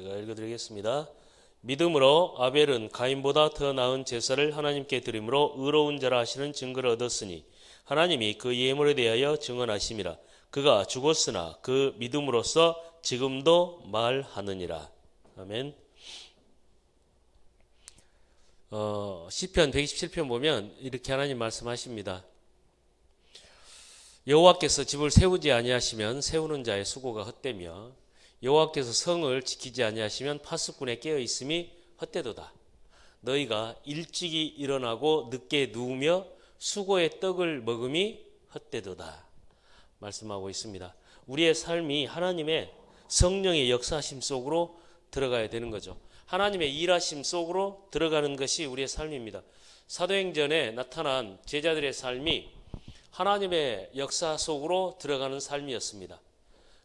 제가 읽어드리겠습니다. 믿음으로 아벨은 가인보다 더 나은 제사를 하나님께 드림으로 의로운 자라 하시는 증거를 얻었으니 하나님이 그 예물에 대하여 증언하심이라. 그가 죽었으나 그 믿음으로써 지금도 말하느니라. 아멘. 시편 127편 보면 이렇게 하나님 말씀하십니다. 여호와께서 집을 세우지 아니하시면 세우는 자의 수고가 헛되며 여호와께서 성을 지키지 아니하시면 파수꾼의 깨어 있음이 헛되도다. 너희가 일찍이 일어나고 늦게 누우며 수고의 떡을 먹음이 헛되도다. 말씀하고 있습니다. 우리의 삶이 하나님의 성령의 역사하심 속으로 들어가야 되는 거죠. 하나님의 일하심 속으로 들어가는 것이 우리의 삶입니다. 사도행전에 나타난 제자들의 삶이 하나님의 역사 속으로 들어가는 삶이었습니다.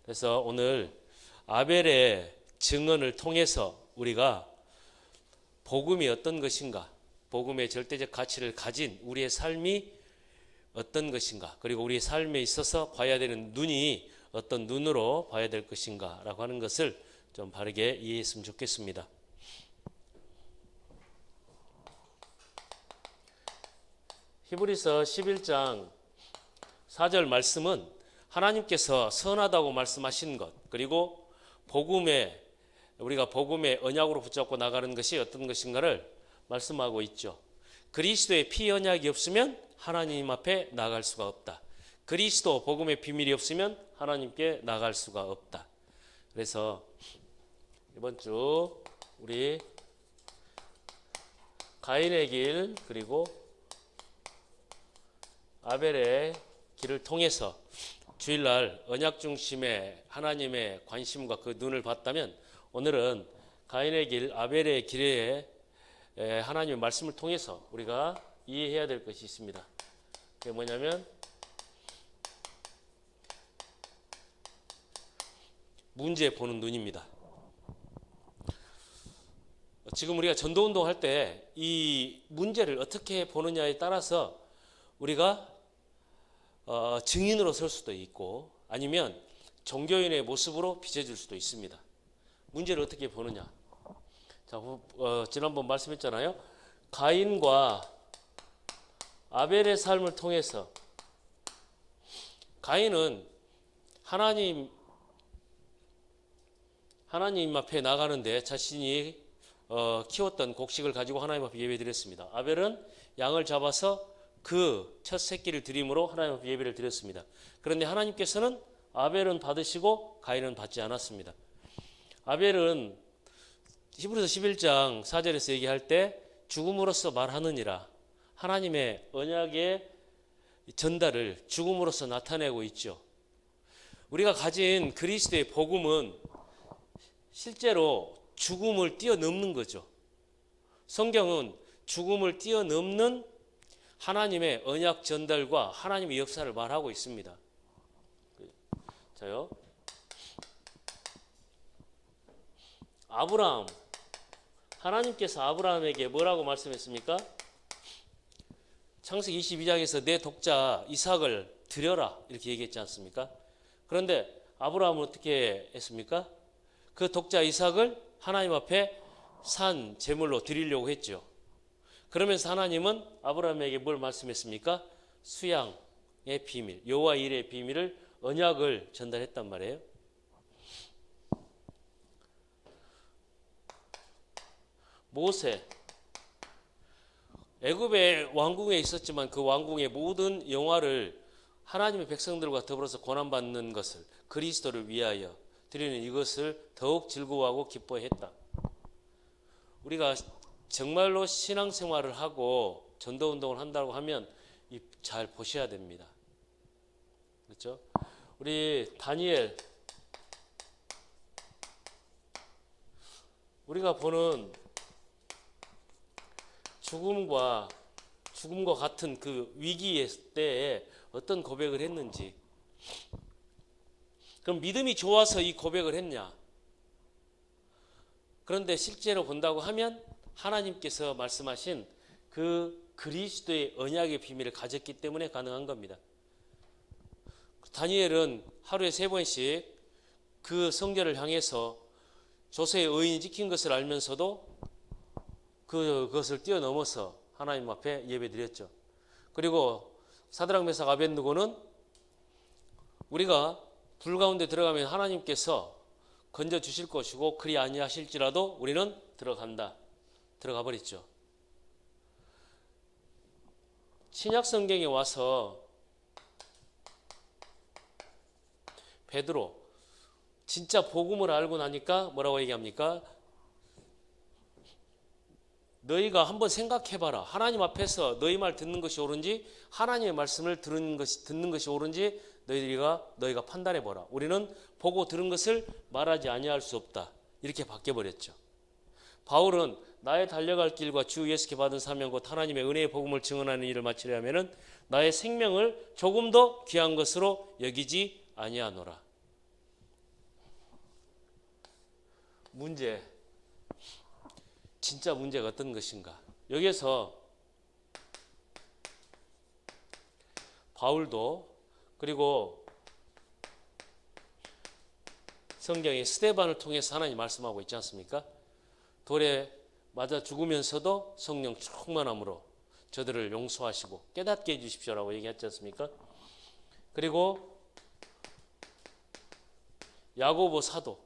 그래서 오늘 아벨의 증언을 통해서 우리가 복음이 어떤 것인가, 복음의 절대적 가치를 가진 우리의 삶이 어떤 것인가, 그리고 우리의 삶에 있어서 봐야 되는 눈이 어떤 눈으로 봐야 될 것인가 라고 하는 것을 좀 바르게 이해했으면 좋겠습니다. 히브리서 11장 4절 말씀은 하나님께서 선하다고 말씀하신 것, 그리고 우리가 복음의 언약으로 붙잡고 나가는 것이 어떤 것인가를 말씀하고 있죠. 그리스도의 피 언약이 없으면 하나님 앞에 나갈 수가 없다. 그리스도 복음의 비밀이 없으면 하나님께 나갈 수가 없다. 그래서 이번 주 우리 가인의 길 그리고 아벨의 길을 통해서 주일날 언약 중심의 하나님의 관심과 그 눈을 봤다면 오늘은 가인의 길, 아벨의 길에 하나님의 말씀을 통해서 우리가 이해해야 될 것이 있습니다. 그게 뭐냐면 문제 보는 눈입니다. 지금 우리가 전도운동 할 때 이 문제를 어떻게 보느냐에 따라서 우리가 증인으로 설 수도 있고 아니면 종교인의 모습으로 빚어질 수도 있습니다. 문제를 어떻게 보느냐. 자, 지난번 말씀했잖아요. 가인과 아벨의 삶을 통해서 가인은 하나님 앞에 나가는데 자신이 키웠던 곡식을 가지고 하나님 앞에 예배드렸습니다. 아벨은 양을 잡아서 그 첫 새끼를 드림으로 하나님 앞에 예배를 드렸습니다. 그런데 하나님께서는 아벨은 받으시고 가인은 받지 않았습니다. 아벨은 히브리서 11장 4절에서 얘기할 때 죽음으로써 말하느니라, 하나님의 언약의 전달을 죽음으로써 나타내고 있죠. 우리가 가진 그리스도의 복음은 실제로 죽음을 뛰어넘는 거죠. 성경은 죽음을 뛰어넘는 하나님의 언약 전달과 하나님의 역사를 말하고 있습니다. 자요. 아브라함, 하나님께서 아브라함에게 뭐라고 말씀했습니까? 창세기 22장에서 내 독자 이삭을 드려라 이렇게 얘기했지 않습니까? 그런데 아브라함은 어떻게 했습니까? 그 독자 이삭을 하나님 앞에 산 제물로 드리려고 했죠. 그러면서 하나님은 아브라함에게 뭘 말씀했습니까? 수양의 비밀, 여호와 일의 비밀을, 언약을 전달했단 말이에요. 모세, 애굽의 왕궁에 있었지만 그 왕궁의 모든 영화를 하나님의 백성들과 더불어서 고난받는 것을, 그리스도를 위하여 드리는 이것을 더욱 즐거워하고 기뻐했다. 우리가 정말로 신앙생활을 하고 전도운동을 한다고 하면 잘 보셔야 됩니다. 그렇죠? 우리 다니엘, 우리가 보는 죽음과 같은 그 위기의 때에 어떤 고백을 했는지, 그럼 믿음이 좋아서 이 고백을 했냐? 그런데 실제로 본다고 하면 하나님께서 말씀하신 그 그리스도의 언약의 비밀을 가졌기 때문에 가능한 겁니다. 다니엘은 하루에 3번씩 그 성전을 향해서 조세의 의인이 지킨 것을 알면서도 그것을 뛰어넘어서 하나님 앞에 예배드렸죠. 그리고 사드락 메삭 아벳느고는 우리가 불 가운데 들어가면 하나님께서 건져 주실 것이고 그리 아니하실지라도 우리는 들어가 버렸죠. 신약 성경에 와서 베드로 진짜 복음을 알고 나니까 뭐라고 얘기합니까? 너희가 한번 생각해봐라. 하나님 앞에서 너희 말 듣는 것이 옳은지 하나님의 말씀을 듣는 것이 옳은지 너희가 판단해보라. 우리는 보고 들은 것을 말하지 아니할 수 없다. 이렇게 바뀌어버렸죠. 바울은 나의 달려갈 길과 주 예수께 받은 사명 곧 하나님의 은혜의 복음을 증언하는 일을 마치려 하면은 나의 생명을 조금 더 귀한 것으로 여기지 아니하노라. 진짜 문제가 어떤 것인가? 여기에서 바울도 그리고 성경에 스데반을 통해서 하나님 말씀하고 있지 않습니까? 돌에 맞아 죽으면서도 성령 충만함으로 저들을 용서하시고 깨닫게 해주십시오라고 얘기했지 않습니까? 그리고 야고보 사도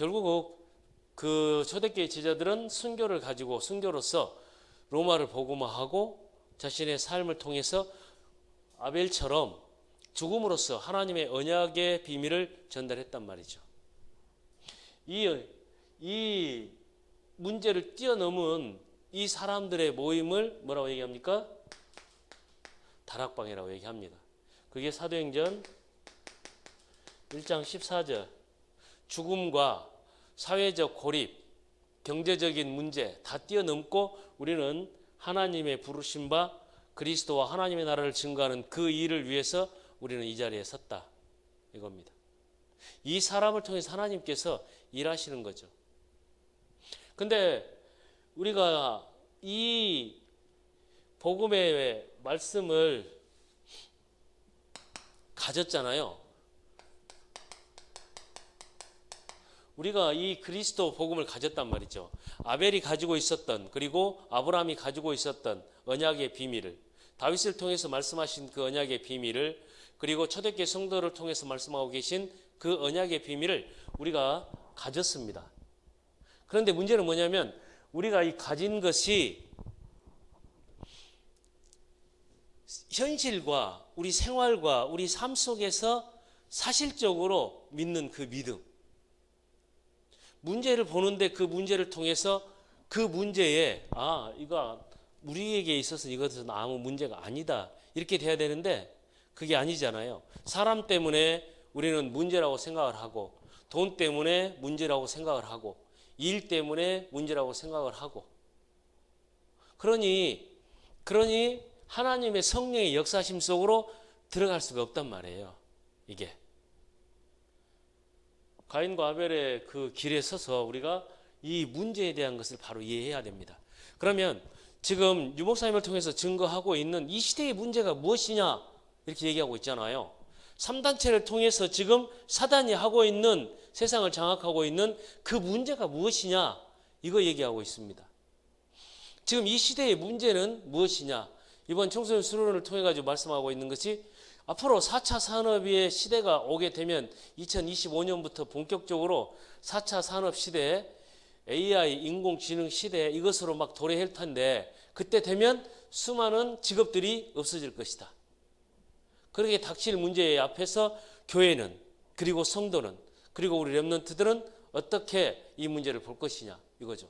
결국 그 초대교회 제자들은 순교를 가지고 순교로서 로마를 복음화하고 자신의 삶을 통해서 아벨처럼 죽음으로써 하나님의 언약의 비밀을 전달했단 말이죠. 이 문제를 뛰어넘은 이 사람들의 모임을 뭐라고 얘기합니까? 다락방이라고 얘기합니다. 그게 사도행전 1장 14절 죽음과 사회적 고립, 경제적인 문제 다 뛰어넘고 우리는 하나님의 부르심과 그리스도와 하나님의 나라를 증거하는 그 일을 위해서 우리는 이 자리에 섰다. 이겁니다. 이 사람을 통해서 하나님께서 일하시는 거죠. 근데 우리가 이 복음의 말씀을 가졌잖아요. 우리가 이 그리스도 복음을 가졌단 말이죠. 아벨이 가지고 있었던 그리고 아브라함이 가지고 있었던 언약의 비밀을 다윗을 통해서 말씀하신 그 언약의 비밀을 그리고 초대교회 성도를 통해서 말씀하고 계신 그 언약의 비밀을 우리가 가졌습니다. 그런데 문제는 뭐냐면 우리가 이 가진 것이 현실과 우리 생활과 우리 삶 속에서 사실적으로 믿는 그 믿음, 문제를 보는데 그 문제를 통해서 그 문제에 이거 우리에게 있어서 이것은 아무 문제가 아니다 이렇게 돼야 되는데 그게 아니잖아요. 사람 때문에 우리는 문제라고 생각을 하고 돈 때문에 문제라고 생각을 하고 일 때문에 문제라고 생각을 하고 그러니 하나님의 성령의 역사심 속으로 들어갈 수가 없단 말이에요. 이게 가인과 아벨의 그 길에 서서 우리가 이 문제에 대한 것을 바로 이해해야 됩니다. 그러면 지금 유 목사님을 통해서 증거하고 있는 이 시대의 문제가 무엇이냐 이렇게 얘기하고 있잖아요. 3단체를 통해서 지금 사단이 하고 있는 세상을 장악하고 있는 그 문제가 무엇이냐 이거 얘기하고 있습니다. 지금 이 시대의 문제는 무엇이냐 이번 청소년 수련을 통해 가지고 말씀하고 있는 것이 앞으로 4차 산업의 시대가 오게 되면 2025년부터 본격적으로 4차 산업 시대에 AI 인공지능 시대에 이것으로 막 도래할 텐데 그때 되면 수많은 직업들이 없어질 것이다. 그렇게 닥칠 문제 앞에서 교회는 그리고 성도는 그리고 우리 렘넌트들은 어떻게 이 문제를 볼 것이냐 이거죠.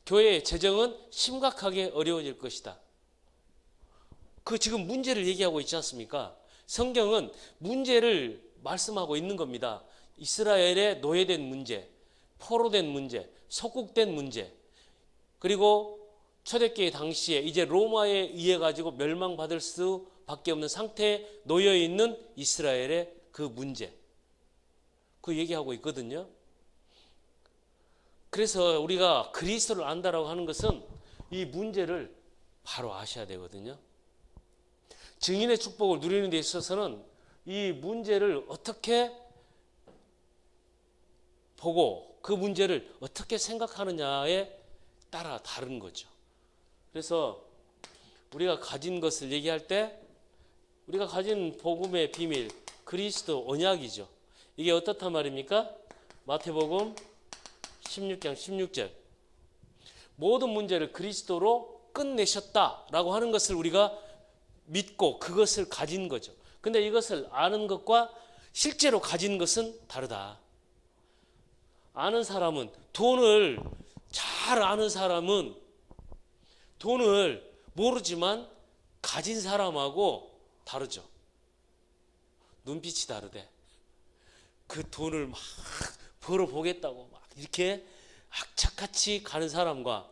교회의 재정은 심각하게 어려워질 것이다. 그 지금 문제를 얘기하고 있지 않습니까? 성경은 문제를 말씀하고 있는 겁니다. 이스라엘의 노예된 문제, 포로된 문제, 속국된 문제, 그리고 초대교회 당시에 이제 로마에 의해 가지고 멸망받을 수밖에 없는 상태에 놓여 있는 이스라엘의 그 문제, 그 얘기하고 있거든요. 그래서 우리가 그리스도를 안다라고 하는 것은 이 문제를 바로 아셔야 되거든요. 증인의 축복을 누리는 데 있어서는 이 문제를 어떻게 보고 그 문제를 어떻게 생각하느냐에 따라 다른 거죠. 그래서 우리가 가진 것을 얘기할 때 우리가 가진 복음의 비밀, 그리스도 언약이죠. 이게 어떻단 말입니까? 마태복음 16장 16절. 모든 문제를 그리스도로 끝내셨다라고 하는 것을 우리가 믿고 그것을 가진 거죠. 근데 이것을 아는 것과 실제로 가진 것은 다르다. 아는 사람은, 돈을 잘 아는 사람은 돈을 모르지만 가진 사람하고 다르죠. 눈빛이 다르대. 그 돈을 막 벌어보겠다고 막 이렇게 악착같이 가는 사람과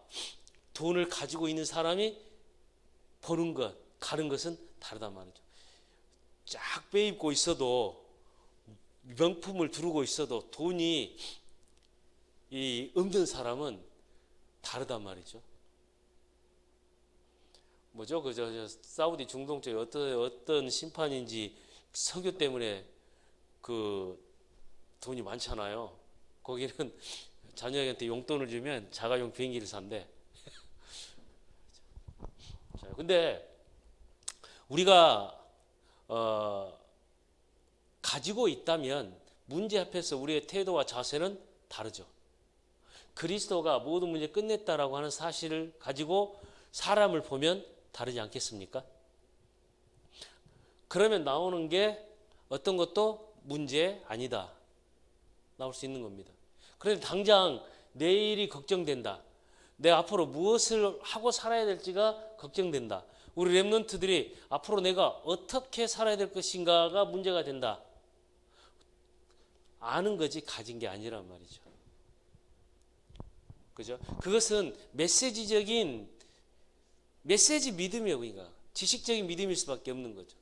돈을 가지고 있는 사람이 버는 것, 가는 것은 다르단 말이죠. 쫙 빼입고 있어도, 명품을 두르고 있어도 돈이 없는 사람은 다르단 말이죠. 뭐죠? 저 사우디 중동 쪽에 어떤 심판인지 석유 때문에 그 돈이 많잖아요. 거기는 자녀한테 용돈을 주면 자가용 비행기를 산대. 자, 근데 우리가 가지고 있다면 문제 앞에서 우리의 태도와 자세는 다르죠. 그리스도가 모든 문제 끝냈다라고 하는 사실을 가지고 사람을 보면 다르지 않겠습니까? 그러면 나오는 게 어떤 것도 문제 아니다. 나올 수 있는 겁니다. 그런데 당장 내일이 걱정된다. 내가 앞으로 무엇을 하고 살아야 될지가 걱정된다. 우리 랩런트들이 앞으로 내가 어떻게 살아야 될 것인가가 문제가 된다. 아는 거지 가진 게 아니란 말이죠. 그죠? 그것은 메시지 믿음이에요. 그러니까 지식적인 믿음일 수밖에 없는 거죠.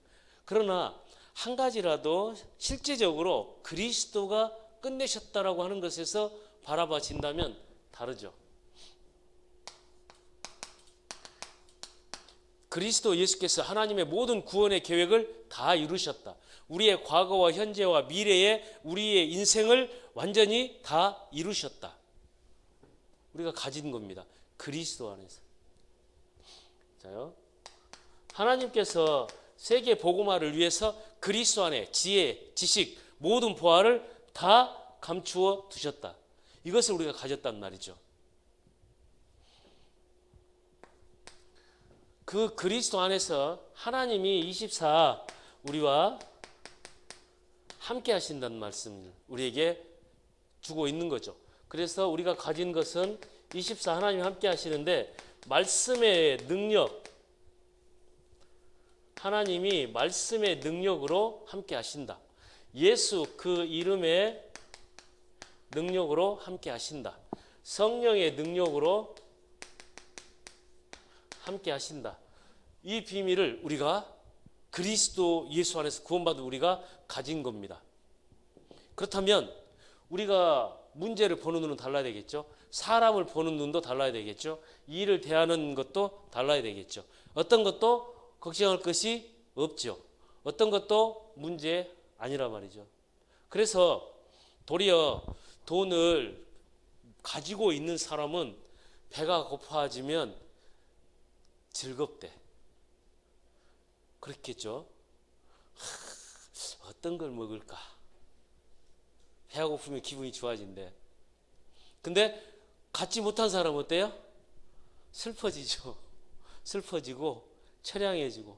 그러나 한 가지라도 실제적으로 그리스도가 끝내셨다라고 하는 것에서 바라봐진다면 다르죠. 그리스도 예수께서 하나님의 모든 구원의 계획을 다 이루셨다. 우리의 과거와 현재와 미래의 우리의 인생을 완전히 다 이루셨다. 우리가 가진 겁니다. 그리스도 안에서. 자요. 하나님께서 세계 복음화를 위해서 그리스도 안에 지혜, 지식, 모든 보화를 다 감추어 두셨다. 이것을 우리가 가졌단 말이죠. 그 그리스도 안에서 하나님이 24 우리와 함께 하신다는 말씀을 우리에게 주고 있는 거죠. 그래서 우리가 가진 것은 24 하나님이 함께 하시는데 말씀의 능력, 하나님이 말씀의 능력으로 함께 하신다. 예수 그 이름의 능력으로 함께 하신다. 성령의 능력으로 함께 하신다. 이 비밀을 우리가 그리스도 예수 안에서 구원받은 우리가 가진 겁니다. 그렇다면 우리가 문제를 보는 눈은 달라야 되겠죠. 사람을 보는 눈도 달라야 되겠죠. 일을 대하는 것도 달라야 되겠죠. 어떤 것도 걱정할 것이 없죠. 어떤 것도 문제 아니란 말이죠. 그래서 도리어 돈을 가지고 있는 사람은 배가 고파지면 즐겁대. 그렇겠죠. 어떤 걸 먹을까? 배가 고프면 기분이 좋아진대. 근데 갖지 못한 사람은 어때요? 슬퍼지죠. 슬퍼지고 처량해지고.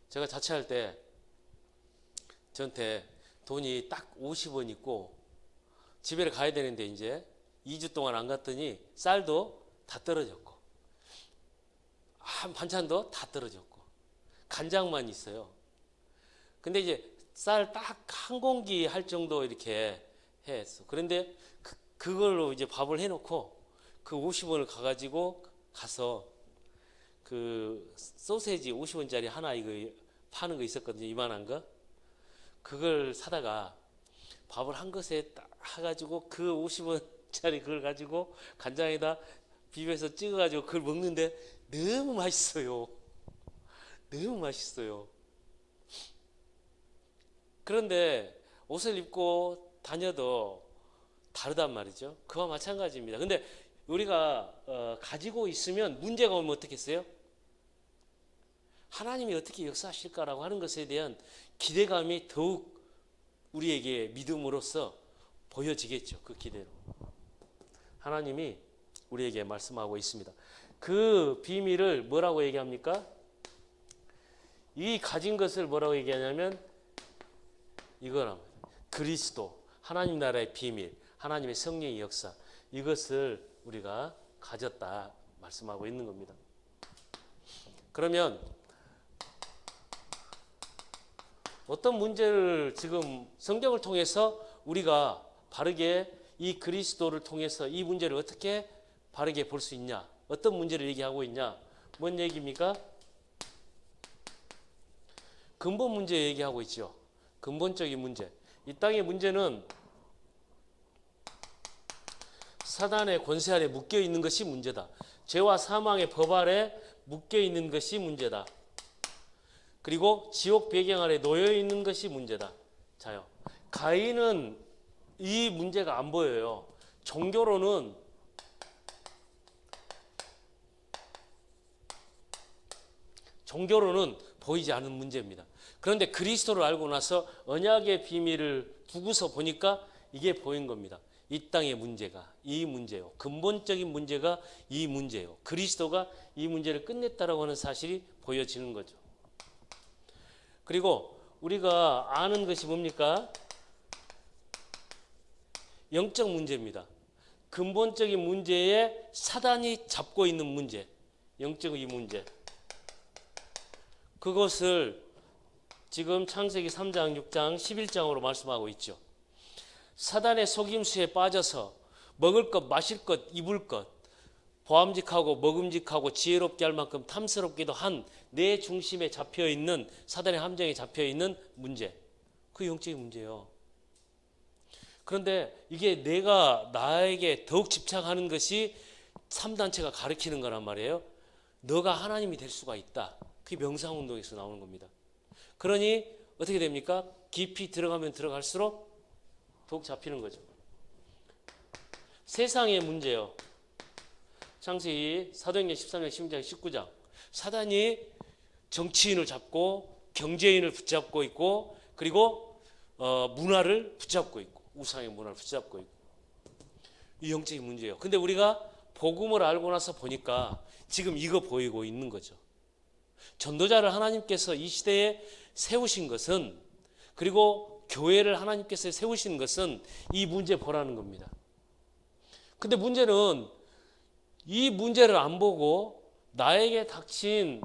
제가 자취할 때 저한테 돈이 딱 50원 있고 집에 가야 되는데 이제 2주 동안 안 갔더니 쌀도 다 떨어졌고 반찬도 다 떨어졌고 간장만 있어요. 근데 이제 쌀 딱 한 공기 할 정도 이렇게 했어. 그런데 그걸로 이제 밥을 해놓고 그 50원을 가서 그 소세지 50원짜리 하나 이거 파는 거 있었거든요. 이만한 거. 그걸 사다가 밥을 한 것에 딱 해가지고 그 50원짜리 그걸 가지고 간장에다 비벼서 찍어가지고 그걸 먹는데 너무 맛있어요. 너무 맛있어요. 그런데 옷을 입고 다녀도 다르단 말이죠. 그와 마찬가지입니다. 근데 우리가 가지고 있으면 문제가 오면 어떻겠어요? 하나님이 어떻게 역사하실까라고 하는 것에 대한 기대감이 더욱 우리에게 믿음으로써 보여지겠죠. 그 기대로. 하나님이 우리에게 말씀하고 있습니다. 그 비밀을 뭐라고 얘기합니까? 이 가진 것을 뭐라고 얘기하냐면 이거랍니다. 그리스도, 하나님 나라의 비밀, 하나님의 성령의 역사, 이것을 우리가 가졌다 말씀하고 있는 겁니다. 그러면 어떤 문제를 지금 성경을 통해서 우리가 바르게 이 그리스도를 통해서 이 문제를 어떻게 바르게 볼 수 있냐? 어떤 문제를 얘기하고 있냐? 뭔 얘기입니까? 근본 문제 얘기하고 있죠. 근본적인 문제. 이 땅의 문제는 사단의 권세 아래 묶여 있는 것이 문제다. 죄와 사망의 법 아래 묶여 있는 것이 문제다. 그리고 지옥 배경 아래 놓여 있는 것이 문제다. 자요. 가인은 이 문제가 안 보여요. 종교로는 보이지 않은 문제입니다. 그런데 그리스도를 알고 나서 언약의 비밀을 두고서 보니까 이게 보인 겁니다. 이 땅의 문제가 이 문제요. 근본적인 문제가 이 문제요. 그리스도가 이 문제를 끝냈다라고 하는 사실이 보여지는 거죠. 그리고 우리가 아는 것이 뭡니까? 영적 문제입니다. 근본적인 문제에 사단이 잡고 있는 문제, 영적인 문제. 그것을 지금 창세기 3장, 6장, 11장으로 말씀하고 있죠. 사단의 속임수에 빠져서 먹을 것, 마실 것, 입을 것, 보암직하고 먹음직하고 지혜롭게 할 만큼 탐스럽기도 한 내 중심에 잡혀있는 사단의 함정에 잡혀있는 문제, 그 영적인 문제예요. 그런데 이게 내가 나에게 더욱 집착하는 것이 3단체가 가르치는 거란 말이에요. 너가 하나님이 될 수가 있다. 그게 명상운동에서 나오는 겁니다. 그러니 어떻게 됩니까? 깊이 들어가면 들어갈수록 더욱 잡히는 거죠. 세상의 문제요. 창세기 사도행전 13장, 16장, 19장. 사단이 정치인을 잡고 경제인을 붙잡고 있고 그리고 문화를 붙잡고 있고 우상의 문화를 붙잡고 있고 이 영적인 문제예요. 근데 우리가 복음을 알고 나서 보니까 지금 이거 보이고 있는 거죠. 전도자를 하나님께서 이 시대에 세우신 것은 그리고 교회를 하나님께서 세우신 것은 이 문제 보라는 겁니다. 근데 문제는 이 문제를 안 보고 나에게 닥친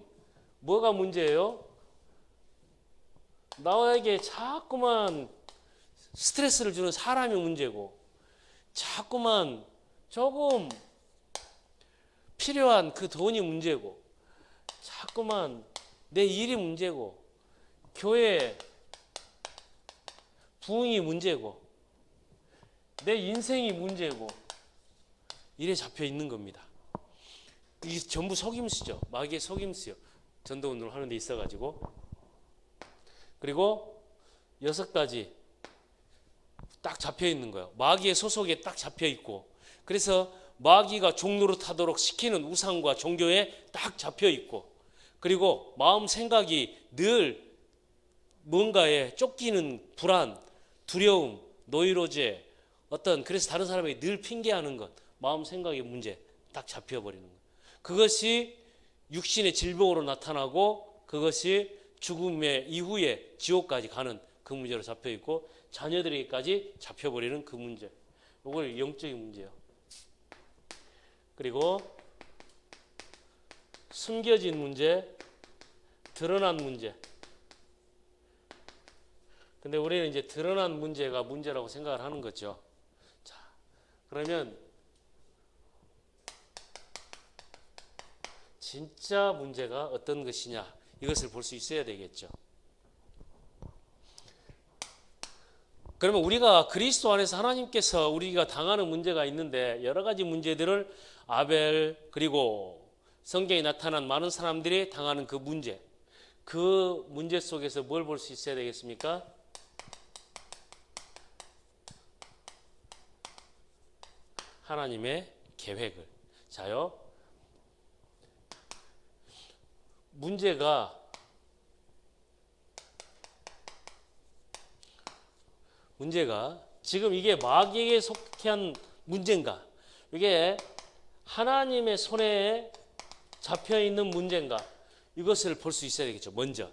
뭐가 문제예요? 나에게 자꾸만 스트레스를 주는 사람이 문제고 자꾸만 조금 필요한 그 돈이 문제고 자꾸만 내 일이 문제고 교회 부흥이 문제고 내 인생이 문제고 이래 잡혀 있는 겁니다. 이게 전부 속임수죠. 마귀의 속임수요. 전도운동을 하는 데 있어가지고. 그리고 6가지 딱 잡혀 있는 거예요. 마귀의 소속에 딱 잡혀 있고 그래서 마귀가 종노릇하도록 시키는 우상과 종교에 딱 잡혀 있고 그리고 마음 생각이 늘 뭔가에 쫓기는 불안, 두려움, 노이로제 그래서 다른 사람에게 늘 핑계하는 것 마음 생각의 문제 딱 잡혀버리는 것 그것이 육신의 질병으로 나타나고 그것이 죽음의 이후에 지옥까지 가는 그 문제로 잡혀있고 자녀들에게까지 잡혀버리는 그 문제 이걸 영적인 문제예요. 그리고 숨겨진 문제, 드러난 문제. 근데 우리는 이제 드러난 문제가 문제라고 생각을 하는 거죠. 자, 그러면 진짜 문제가 어떤 것이냐 이것을 볼 수 있어야 되겠죠. 그러면 우리가 그리스도 안에서 하나님께서 우리가 당하는 문제가 있는데 여러 가지 문제들을 아벨 그리고 성경에 나타난 많은 사람들이 당하는 그 문제 속에서 뭘 볼 수 있어야 되겠습니까? 하나님의 계획을. 자요. 문제가 지금 이게 마귀에게 속한 문제인가? 이게 하나님의 손에 잡혀 있는 문제인가? 이것을 볼 수 있어야 되겠죠. 먼저.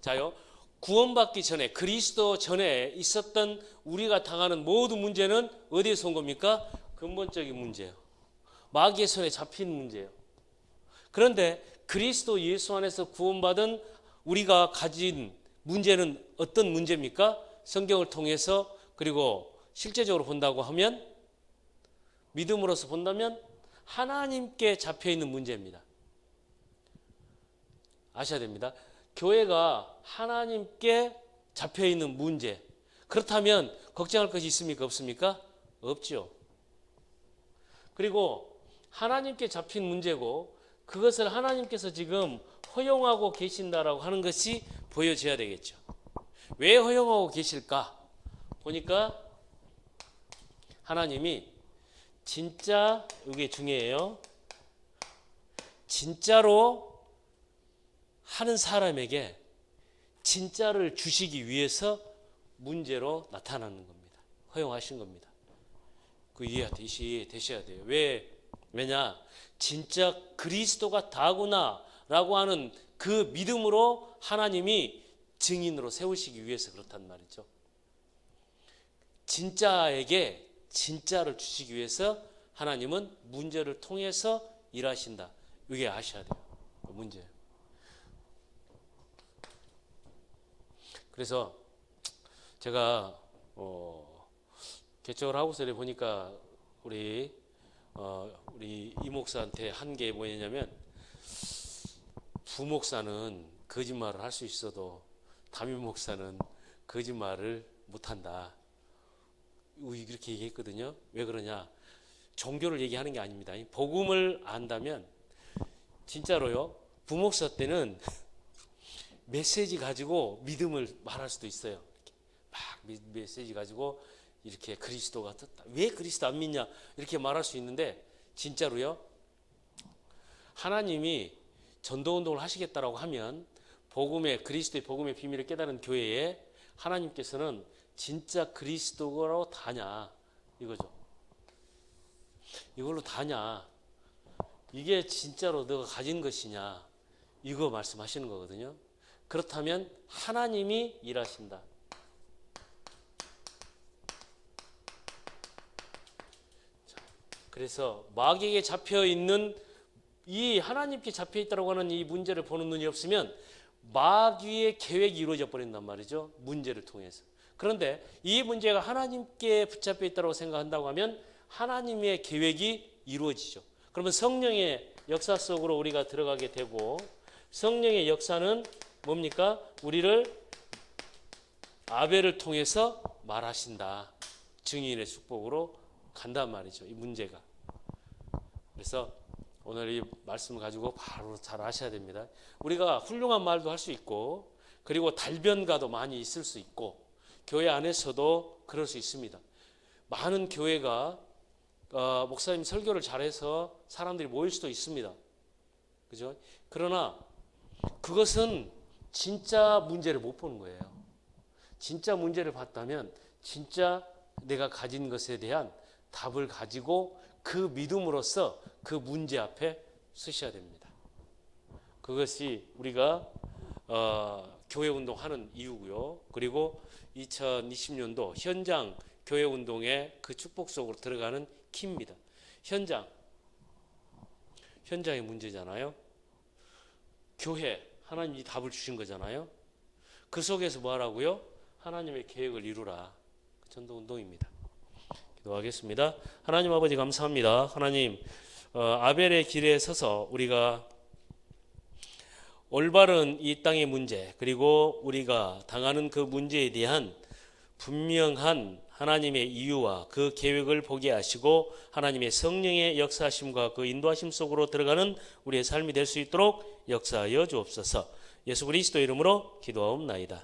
자요. 구원받기 전에 그리스도 전에 있었던 우리가 당하는 모든 문제는 어디에서 온 겁니까? 근본적인 문제예요. 마귀의 손에 잡힌 문제예요. 그런데 그리스도 예수 안에서 구원받은 우리가 가진 문제는 어떤 문제입니까? 성경을 통해서 그리고 실제적으로 본다고 하면 믿음으로서 본다면 하나님께 잡혀 있는 문제입니다. 아셔야 됩니다. 교회가 하나님께 잡혀 있는 문제. 그렇다면 걱정할 것이 있습니까? 없습니까? 없죠. 그리고 하나님께 잡힌 문제고 그것을 하나님께서 지금 허용하고 계신다라고 하는 것이 보여져야 되겠죠. 왜 허용하고 계실까? 보니까 하나님이 진짜 이게 중요해요. 진짜로 하는 사람에게 진짜를 주시기 위해서 문제로 나타나는 겁니다. 허용하신 겁니다. 그 이해되셔야 돼요. 왜냐? 진짜 그리스도가 다구나라고 하는 그 믿음으로 하나님이 증인으로 세우시기 위해서 그렇단 말이죠. 진짜에게 진짜를 주시기 위해서 하나님은 문제를 통해서 일하신다. 이게 아셔야 돼요. 문제예요. 그래서 제가 개척을 하고서 보니까 우리 이 목사한테 한 게 뭐냐면 부목사는 거짓말을 할 수 있어도 담임 목사는 거짓말을 못한다. 이렇게 얘기했거든요. 왜 그러냐? 종교를 얘기하는 게 아닙니다. 복음을 안다면 진짜로요. 부목사 때는 메시지 가지고 믿음을 말할 수도 있어요. 막 메시지 가지고 이렇게 그리스도가 떴다. 왜 그리스도 안 믿냐? 이렇게 말할 수 있는데 진짜로요. 하나님이 전도운동을 하시겠다라고 하면 그리스도의 복음의 비밀을 깨달은 교회에 하나님께서는 진짜 그리스도로 다냐 이거죠. 이걸로 다냐. 이게 진짜로 너가 가진 것이냐. 이거 말씀하시는 거거든요. 그렇다면 하나님이 일하신다. 그래서 마귀에게 잡혀있는 이 하나님께 잡혀있다고 하는 이 문제를 보는 눈이 없으면 마귀의 계획이 이루어져 버린단 말이죠. 문제를 통해서. 그런데 이 문제가 하나님께 붙잡혀 있다고 생각한다고 하면 하나님의 계획이 이루어지죠. 그러면 성령의 역사 속으로 우리가 들어가게 되고 성령의 역사는 뭡니까? 우리를 아벨을 통해서 말하신다. 증인의 축복으로 간단 말이죠. 이 문제가. 그래서 오늘 이 말씀을 가지고 바로 잘 아셔야 됩니다. 우리가 훌륭한 말도 할 수 있고 그리고 달변가도 많이 있을 수 있고 교회 안에서도 그럴 수 있습니다. 많은 교회가 목사님 설교를 잘해서 사람들이 모일 수도 있습니다. 그죠? 그러나 그것은 진짜 문제를 못 보는 거예요. 진짜 문제를 봤다면 진짜 내가 가진 것에 대한 답을 가지고 그 믿음으로써 그 문제 앞에 서셔야 됩니다. 그것이 우리가 교회 운동하는 이유고요. 그리고 2020년도 현장 교회 운동의 그 축복 속으로 들어가는 키입니다. 현장의 문제잖아요. 교회 하나님이 답을 주신 거잖아요. 그 속에서 뭐 하라고요? 하나님의 계획을 이루라. 전도 운동입니다. 기도하겠습니다. 하나님 아버지 감사합니다. 하나님 아벨의 길에 서서 우리가 올바른 이 땅의 문제 그리고 우리가 당하는 그 문제에 대한 분명한 하나님의 이유와 그 계획을 보게 하시고 하나님의 성령의 역사하심과 그 인도하심 속으로 들어가는 우리의 삶이 될 수 있도록 역사하여 주옵소서. 예수 그리스도 이름으로 기도하옵나이다.